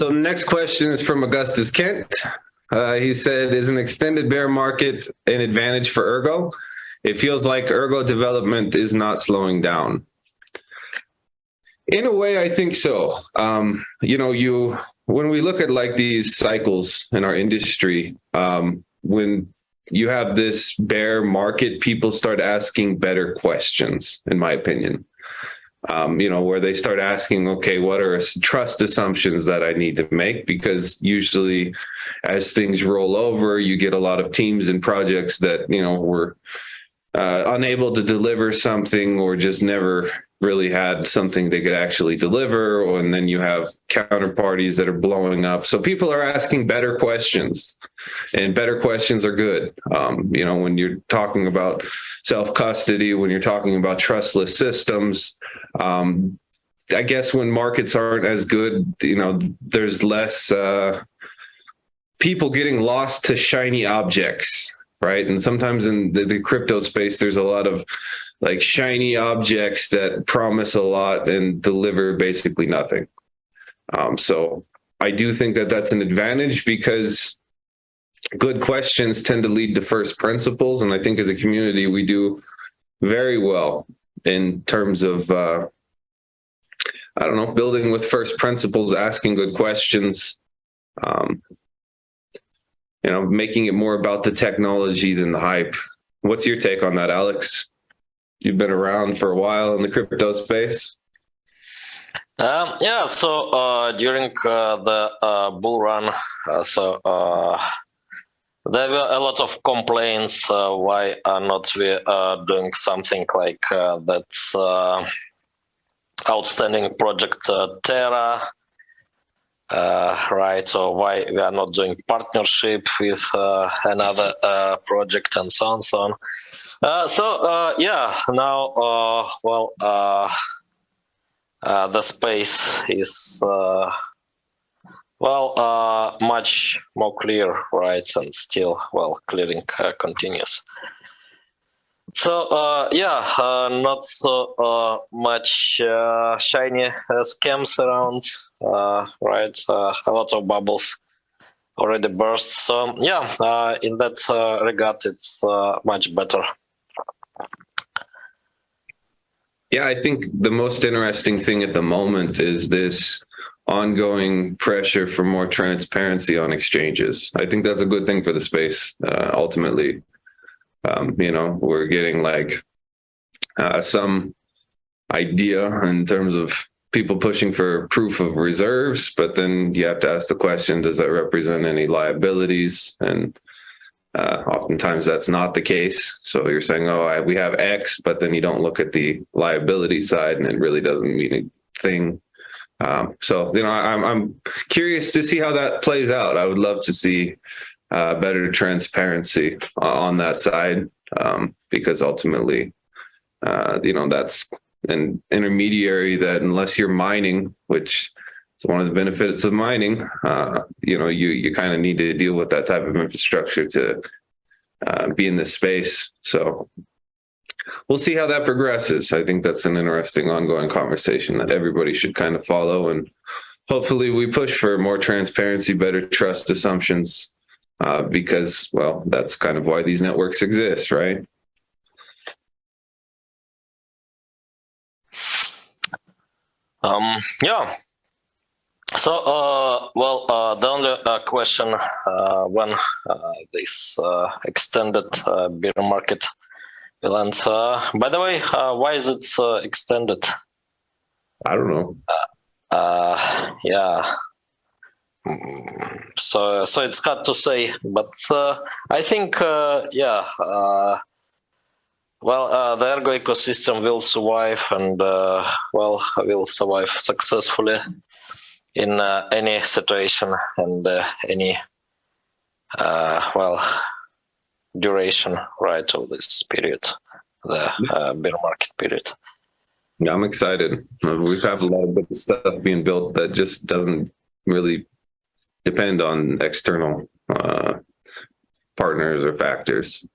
So next question is from Augustus Kent. He said, is an extended bear market an advantage for Ergo? It feels like Ergo development is not slowing down. In a way, I think so. When we look at like these cycles in our industry, when you have this bear market, people start asking better questions, in my opinion. Where they start asking, okay, what are trust assumptions that I need to make? Because usually as things roll over, you get a lot of teams and projects that, were unable to deliver something or just never really had something they could actually deliver. And then you have counterparties that are blowing up. So people are asking better questions, and better questions are good. When you're talking about self-custody, when you're talking about trustless systems, I guess when markets aren't as good, there's less people getting lost to shiny objects, right? And sometimes in the crypto space, there's a lot of like shiny objects that promise a lot and deliver basically nothing. So I do think that that's an advantage, because good questions tend to lead to first principles. And I think as a community, we do very well in terms of, building with first principles, asking good questions, making it more about the technology than the hype. What's your take on that, Alex? You've been around for a while in the crypto space. So during the bull run, there were a lot of complaints. Why are not we doing something like that's outstanding project Terra, right? Or why we are not doing partnership with another project, and so on, so on. Now, the space is much more clear, right? And still, clearing continues. So, not so much shiny scams around, right? A lot of bubbles already burst. So, in that regard, it's much better. Yeah, I think the most interesting thing at the moment is this ongoing pressure for more transparency on exchanges. I think that's a good thing for the space, ultimately. We're getting like some idea in terms of people pushing for proof of reserves, but then you have to ask the question, does that represent any liabilities? And oftentimes that's not the case. So you're saying, we have X, but then you don't look at the liability side, and it really doesn't mean a thing. I'm curious to see how that plays out. I would love to see better transparency on that side, because ultimately, that's an intermediary that, unless you're mining, which is one of the benefits of mining, you kind of need to deal with that type of infrastructure to be in this space. So we'll see how that progresses. I think that's an interesting ongoing conversation that everybody should kind of follow. And hopefully we push for more transparency, better trust assumptions, because, that's kind of why these networks exist, right? So, the only question when this extended bear market will end. By the way, why is it extended? I don't know. So it's hard to say, but I think, the Ergo ecosystem will survive, and will survive successfully in any situation and any duration, right, of this period, the bear market period. Yeah, I'm excited. We have a lot of good stuff being built that just doesn't really depend on external partners or factors.